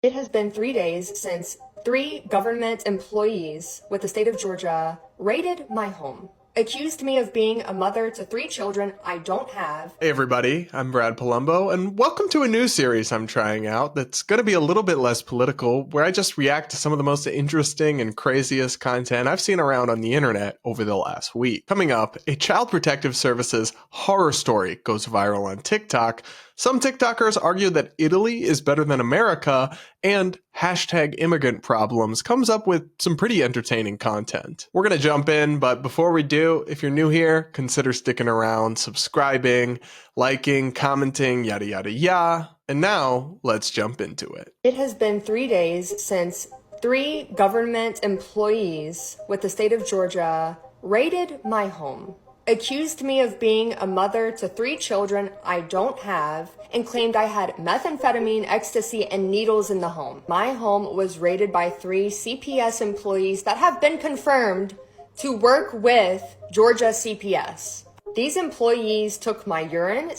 It has been 3 days since 3 government employees with the state of Georgia raided my home, accused me of being a mother to 3 children I don't have. Hey everybody, I'm Brad Polumbo, and welcome to a new series I'm trying out that's going to be a little bit less political, where I just react to some of the most interesting and craziest content I've seen around on the internet over the last week. Coming up, a Child Protective Services horror story goes viral on TikTok. Some TikTokers argue that Italy is better than America, and hashtag immigrant problems comes up with some pretty entertaining content. We're going to jump in, but before we do, if you're new here, consider sticking around, subscribing, liking, commenting, yada yada yada. And now, let's jump into it. It has been 3 days since 3 government employees with the state of Georgia raided my home, accused me of being a mother to 3 children I don't have, and claimed I had methamphetamine, ecstasy, and needles in the home. My home was raided by 3 CPS employees that have been confirmed to work with Georgia CPS. These employees took my urine,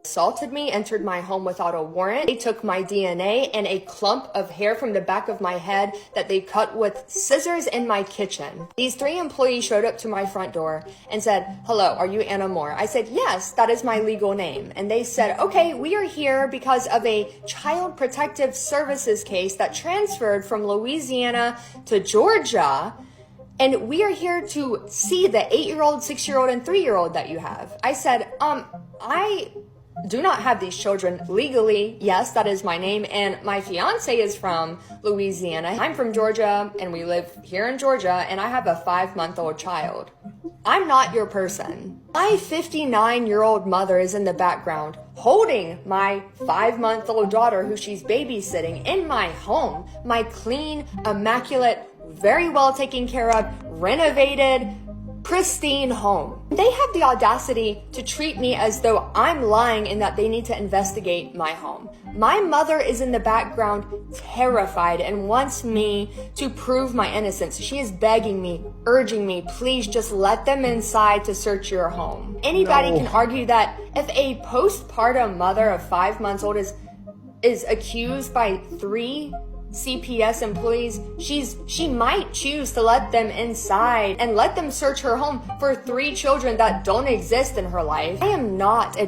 assaulted me, entered my home without a warrant. They took my DNA and a clump of hair from the back of my head that they cut with scissors in my kitchen. These 3 employees showed up to my front door and said, "Hello, are you Anna Moore?" I said, "Yes, that is my legal name." And they said, "Okay, we are here because of a Child Protective Services case that transferred from Louisiana to Georgia. And we are here to see the 8-year-old, 6-year-old, and 3-year-old that you have." I said, I do not have these children legally. Yes, that is my name, and my fiance is from Louisiana. I'm from Georgia, and we live here in Georgia, and I have a 5-month-old child. I'm not your person. My 59-year-old mother is in the background holding my 5-month-old daughter who she's babysitting in my home, my clean, immaculate, very well taken care of, renovated, pristine home. They have the audacity to treat me as though I'm lying and that they need to investigate my home. My mother is in the background terrified and wants me to prove my innocence. She is begging me, urging me, please just let them inside to search your home. Anybody can argue that if a postpartum mother of 5 months old is accused by 3 CPS employees, she might choose to let them inside and let them search her home for 3 children that don't exist in her life. I am not a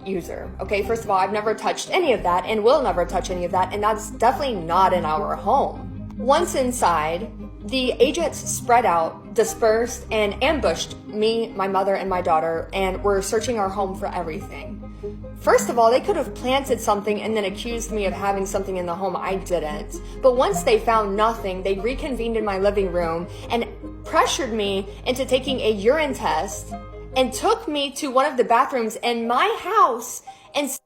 user, okay? First of all, I've never touched any of that and will never touch any of that, and that's definitely not in our home. Once inside, the agents spread out, dispersed, and ambushed me, my mother, and my daughter, and were searching our home for everything. First of all, they could have planted something and then accused me of having something in the home. I didn't. But once they found nothing, they reconvened in my living room and pressured me into taking a urine test and took me to one of the bathrooms in my house and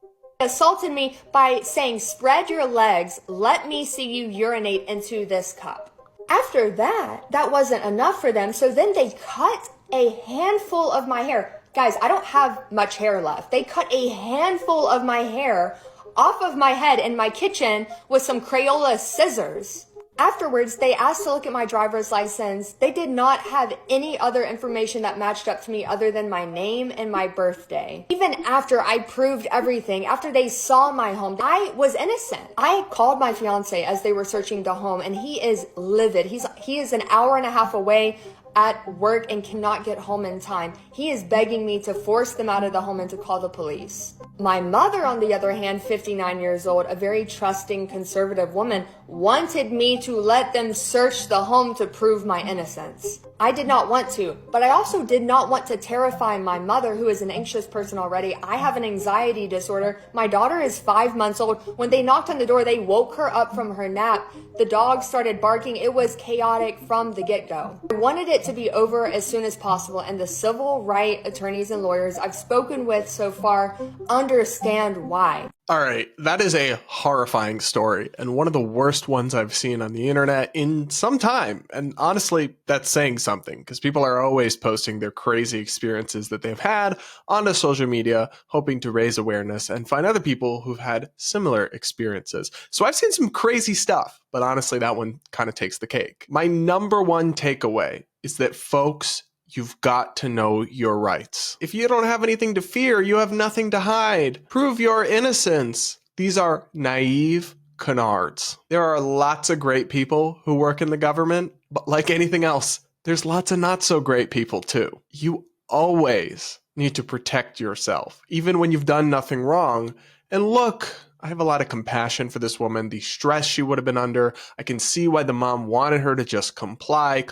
assaulted me by saying, "Spread your legs, let me see you urinate into this cup." After that wasn't enough for them, so then they cut a handful of my hair. Guys, I don't have much hair left. They cut a handful of my hair off of my head in my kitchen with some Crayola scissors. Afterwards, they asked to look at my driver's license. They did not have any other information that matched up to me other than my name and my birthday. Even after I proved everything, after they saw my home, I was innocent. I called my fiance as they were searching the home, and he is livid. He is an hour and a half away at work and cannot get home in time. He is begging me to force them out of the home and to call the police. My mother, on the other hand, 59 years old, a very trusting, conservative woman, wanted me to let them search the home to prove my innocence. I did not want to, but I also did not want to terrify my mother, who is an anxious person already. I have an anxiety disorder. My daughter is 5 months old. When they knocked on the door, they woke her up from her nap. The dog started barking. It was chaotic from the get-go. I wanted it to be over as soon as possible, and the civil rights attorneys and lawyers I've spoken with so far understand why. All right, that is a horrifying story, and one of the worst ones I've seen on the internet in some time. And honestly, that's saying something, because people are always posting their crazy experiences that they've had onto social media, hoping to raise awareness and find other people who've had similar experiences. So I've seen some crazy stuff, but honestly, that one kind of takes the cake. My number one takeaway is that, folks, you've got to know your rights. If you don't have anything to fear, you have nothing to hide. Prove your innocence. These are naive, canards. There are lots of great people who work in the government, but like anything else, there's lots of not so great people too. You always need to protect yourself, even when you've done nothing wrong. And look, I have a lot of compassion for this woman, the stress she would have been under. I can see why the mom wanted her to just comply,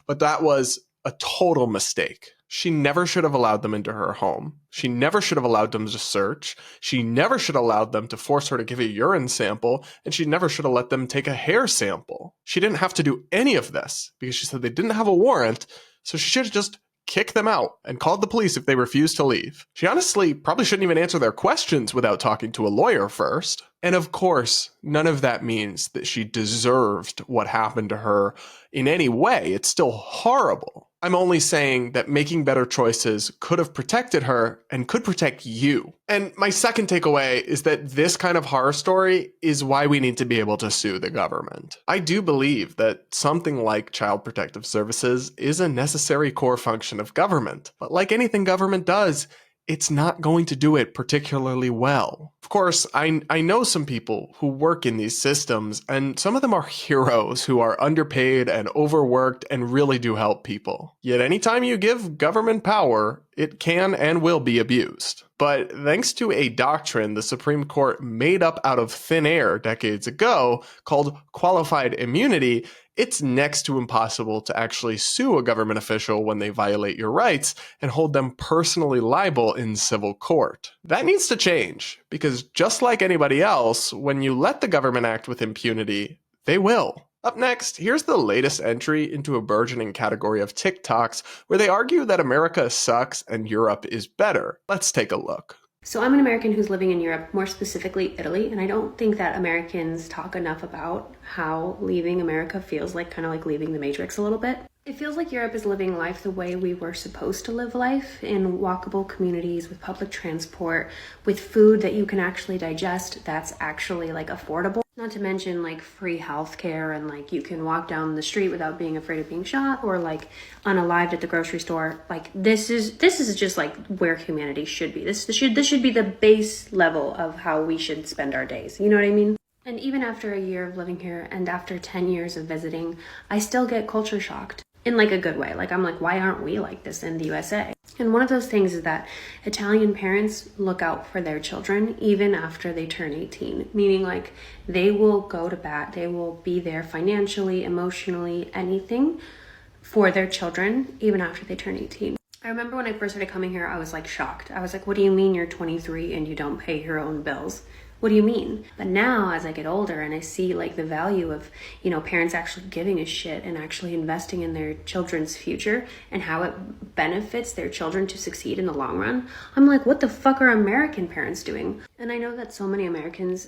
but that was a total mistake. She never should have allowed them into her home. She never should have allowed them to search. She never should have allowed them to force her to give a urine sample, and she never should have let them take a hair sample. She didn't have to do any of this because she said they didn't have a warrant, so she should have just kicked them out and called the police if they refused to leave. She honestly probably shouldn't even answer their questions without talking to a lawyer first. And of course, none of that means that she deserved what happened to her in any way. It's still horrible. I'm only saying that making better choices could have protected her and could protect you. And my second takeaway is that this kind of horror story is why we need to be able to sue the government. I do believe that something like Child Protective Services is a necessary core function of government. But like anything government does, it's not going to do it particularly well. Of course, I know some people who work in these systems, and some of them are heroes who are underpaid and overworked and really do help people. Yet anytime you give government power, it can and will be abused. But thanks to a doctrine the Supreme Court made up out of thin air decades ago called qualified immunity, it's next to impossible to actually sue a government official when they violate your rights and hold them personally liable in civil court. That needs to change, because just like anybody else, when you let the government act with impunity, they will. Up next, here's the latest entry into a burgeoning category of TikToks where they argue that America sucks and Europe is better. Let's take a look. So I'm an American who's living in Europe, more specifically Italy, and I don't think that Americans talk enough about how leaving America feels like kind of like leaving the Matrix a little bit. It feels like Europe is living life the way we were supposed to live life, in walkable communities with public transport, with food that you can actually digest that's actually like affordable. Not to mention like free healthcare, and like you can walk down the street without being afraid of being shot or like unalived at the grocery store. Like this is just like where humanity should be. This should be the base level of how we should spend our days. You know what I mean? And even after a year of living here and after 10 years of visiting, I still get culture shocked in like a good way. Like I'm like, why aren't we like this in the USA? And one of those things is that Italian parents look out for their children even after they turn 18, meaning like they will go to bat, they will be there financially, emotionally, anything for their children even after they turn 18. I remember when I first started coming here, I was like shocked. I was like, what do you mean you're 23 and you don't pay your own bills? What do you mean? But now as I get older and I see like the value of, parents actually giving a shit and actually investing in their children's future and how it benefits their children to succeed in the long run, I'm like, what the fuck are American parents doing? And I know that so many Americans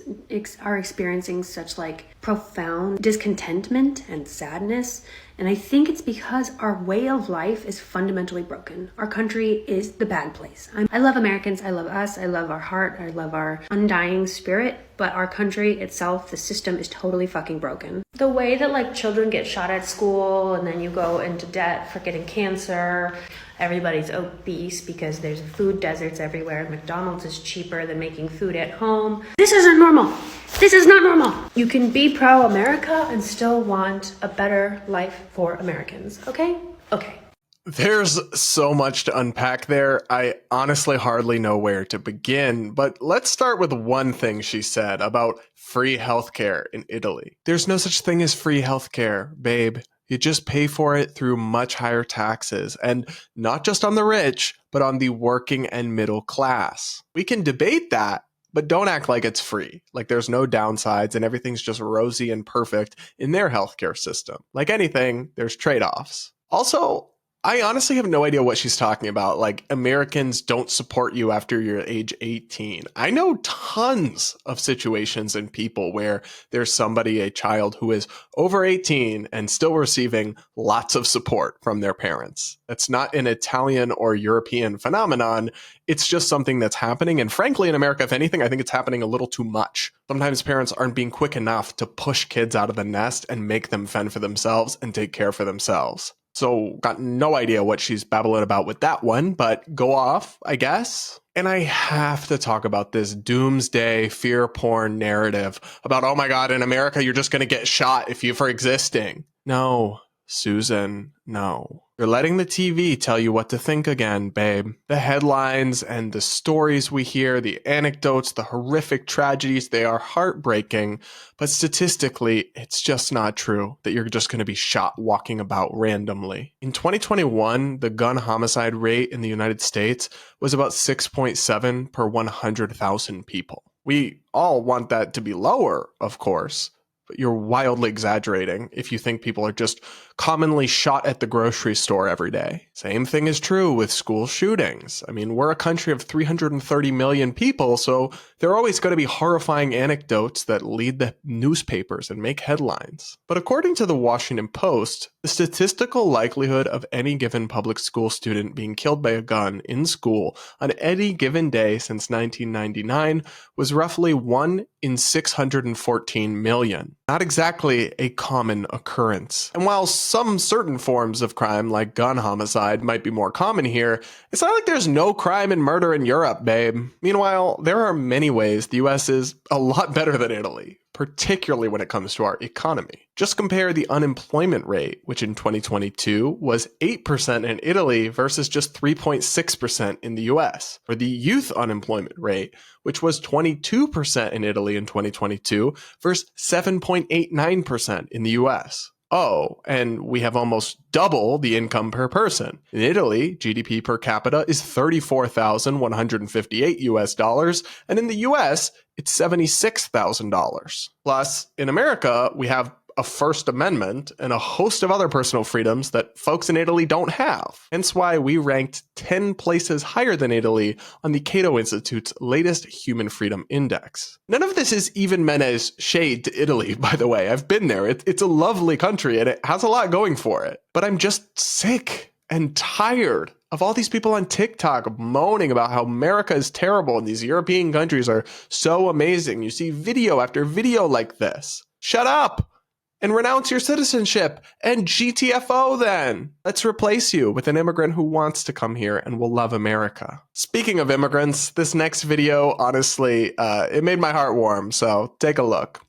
are experiencing such like profound discontentment and sadness. And I think it's because our way of life is fundamentally broken. Our country is the bad place. I love Americans. I love us. I love our heart. I love our undying spirit. But our country itself, the system is totally fucking broken. The way that like children get shot at school and then you go into debt for getting cancer. Everybody's obese because there's food deserts everywhere. McDonald's is cheaper than making food at home. This isn't normal. This is not normal. You can be pro-America and still want a better life for Americans. Okay? Okay. There's so much to unpack there. I honestly hardly know where to begin, but let's start with one thing she said about free healthcare in Italy. There's no such thing as free healthcare, babe. You just pay for it through much higher taxes, and not just on the rich, but on the working and middle class. We can debate that, but don't act like it's free, like there's no downsides and everything's just rosy and perfect in their healthcare system. Like anything, there's trade-offs. Also, I honestly have no idea what she's talking about. Like, Americans don't support you after you're age 18. I know tons of situations and people where there's somebody, a child who is over 18 and still receiving lots of support from their parents. That's not an Italian or European phenomenon. It's just something that's happening. And frankly, in America, if anything, I think it's happening a little too much. Sometimes parents aren't being quick enough to push kids out of the nest and make them fend for themselves and take care for themselves. So got no idea what she's babbling about with that one, but go off, I guess. And I have to talk about this doomsday fear porn narrative about, oh my God, in America, you're just going to get shot if you for existing. No, Susan, no. You're letting the TV tell you what to think again, babe. The headlines and the stories we hear, the anecdotes, the horrific tragedies, they are heartbreaking. But statistically, it's just not true that you're just going to be shot walking about randomly. In 2021, the gun homicide rate in the United States was about 6.7 per 100,000 people. We all want that to be lower, of course. But you're wildly exaggerating if you think people are just commonly shot at the grocery store every day. Same thing is true with school shootings. I mean, we're a country of 330 million people, so there are always going to be horrifying anecdotes that lead the newspapers and make headlines. But according to the Washington Post, the statistical likelihood of any given public school student being killed by a gun in school on any given day since 1999 was roughly 1 in 614 million. Not exactly a common occurrence. And while some certain forms of crime, like gun homicide, might be more common here, it's not like there's no crime and murder in Europe, babe. Meanwhile, there are many ways the US is a lot better than Italy, particularly when it comes to our economy. Just compare the unemployment rate, which in 2022 was 8% in Italy versus just 3.6% in the US, or the youth unemployment rate, which was 22% in Italy in 2022 versus 7.89% in the US. Oh, and we have almost double the income per person. In Italy, GDP per capita is $34,158 US dollars, and in the US, it's $76,000. Plus, in America, we have a First Amendment and a host of other personal freedoms that folks in Italy don't have. Hence why we ranked 10 places higher than Italy on the Cato Institute's latest Human Freedom Index. None of this is even meant as shade to Italy, by the way. I've been there. It's a lovely country and it has a lot going for it. But I'm just sick and tired of all these people on TikTok moaning about how America is terrible and these European countries are so amazing. You see video after video like this. Shut up! And renounce your citizenship and GTFO then. Let's replace you with an immigrant who wants to come here and will love America. Speaking of immigrants, this next video, honestly, it made my heart warm, so take a look.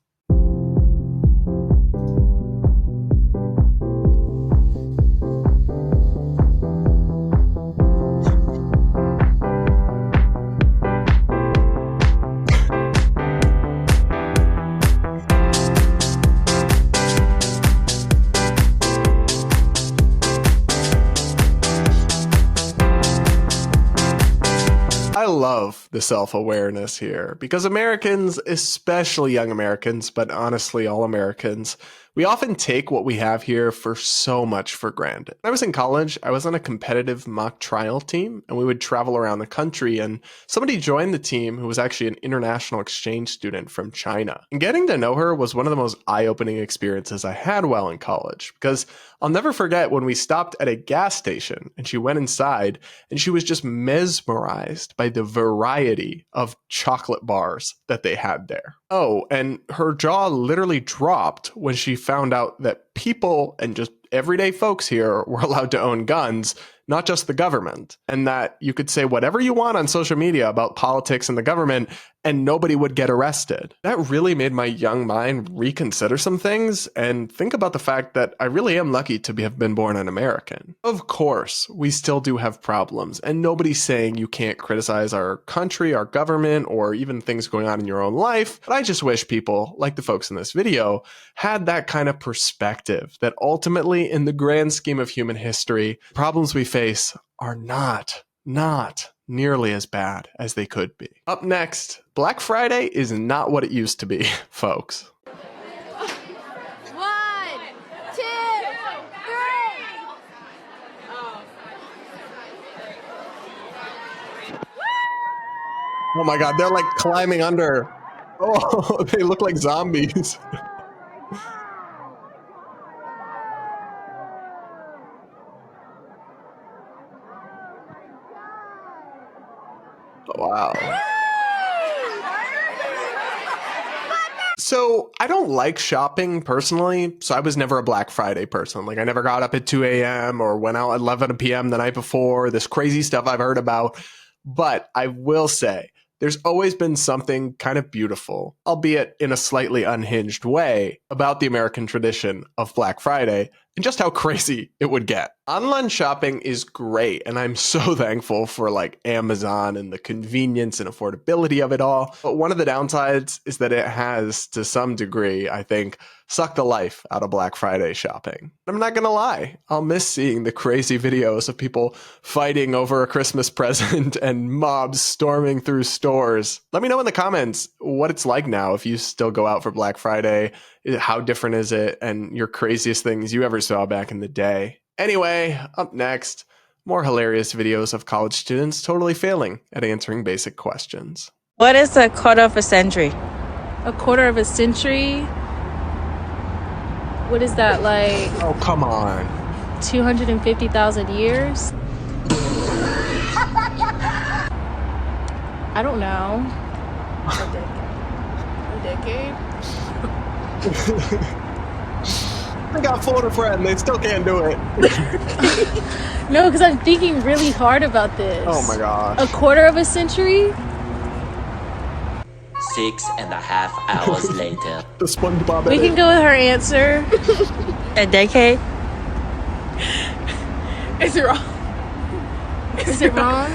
I love the self-awareness here because Americans, especially young Americans, but honestly all Americans, we often take what we have here for so much for granted. When I was in college, I was on a competitive mock trial team and we would travel around the country, and somebody joined the team who was actually an international exchange student from China. And getting to know her was one of the most eye-opening experiences I had while in college, because I'll never forget when we stopped at a gas station and she went inside and she was just mesmerized by the variety of chocolate bars that they had there. Oh, and her jaw literally dropped when she found out that people and just everyday folks here were allowed to own guns, not just the government, and that you could say whatever you want on social media about politics and the government and nobody would get arrested. That really made my young mind reconsider some things and think about the fact that I really am lucky to have been born an American. Of course, we still do have problems, and nobody's saying you can't criticize our country, our government, or even things going on in your own life, but I just wish people, like the folks in this video, had that kind of perspective that ultimately, in the grand scheme of human history, problems we face are not nearly as bad as they could be. Up next, Black Friday is not what it used to be, folks. 1, 2, 3. Oh my God, they're like climbing under. Oh, they look like zombies. Wow. So I don't like shopping personally, so I was never a Black Friday person. Like I never got up at 2 a.m. or went out at 11 p.m. the night before, this crazy stuff I've heard about. But I will say, there's always been something kind of beautiful, albeit in a slightly unhinged way, about the American tradition of Black Friday and just how crazy it would get. Online shopping is great, and I'm so thankful for like Amazon and the convenience and affordability of it all. But one of the downsides is that it has, to some degree, I think, sucked the life out of Black Friday shopping. I'm not gonna lie, I'll miss seeing the crazy videos of people fighting over a Christmas present and mobs storming through stores. Let me know in the comments what it's like now if you still go out for Black Friday. How different is it? And your craziest things you ever saw back in the day. Anyway, up next, more hilarious videos of college students totally failing at answering basic questions. What is a quarter of a century? A quarter of a century? What is that, like Oh, come on. 250,000 years? I don't know. A decade? I got Florida friend, they still can't do it. No, because I'm thinking really hard about this. Oh my gosh. A quarter of a century? 6.5 hours later. The SpongeBob We edit. can go with her answer. A decade? Is it wrong? Is it wrong?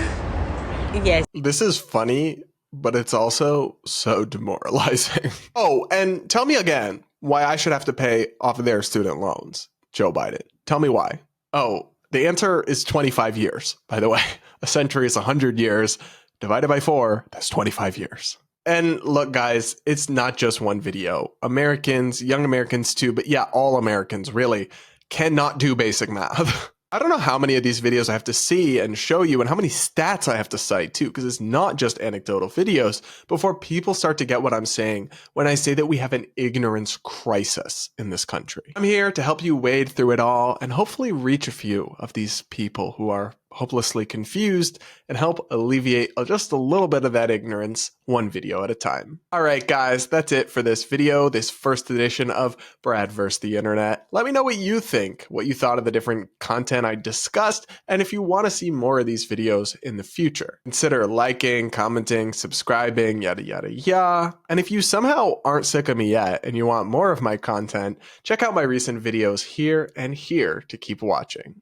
Yes. This is funny, but it's also so demoralizing. Oh, and tell me again why I should have to pay off of their student loans, Joe Biden. Tell me why. Oh, the answer is 25 years, by the way. A century is 100 years. Divided by 4, that's 25 years. And look, guys, it's not just one video. Americans, young Americans too, but yeah, all Americans really cannot do basic math. I don't know how many of these videos I have to see and show you and how many stats I have to cite too, because it's not just anecdotal videos before people start to get what I'm saying when I say that we have an ignorance crisis in this country. I'm here to help you wade through it all and hopefully reach a few of these people who are hopelessly confused and help alleviate just a little bit of that ignorance one video at a time. All right, guys, that's it for this video, this first edition of Brad vs. the Internet. Let me know what you think, what you thought of the different content I discussed, and if you want to see more of these videos in the future. Consider liking, commenting, subscribing, yada, yada, yada. And if you somehow aren't sick of me yet and you want more of my content, check out my recent videos here and here to keep watching.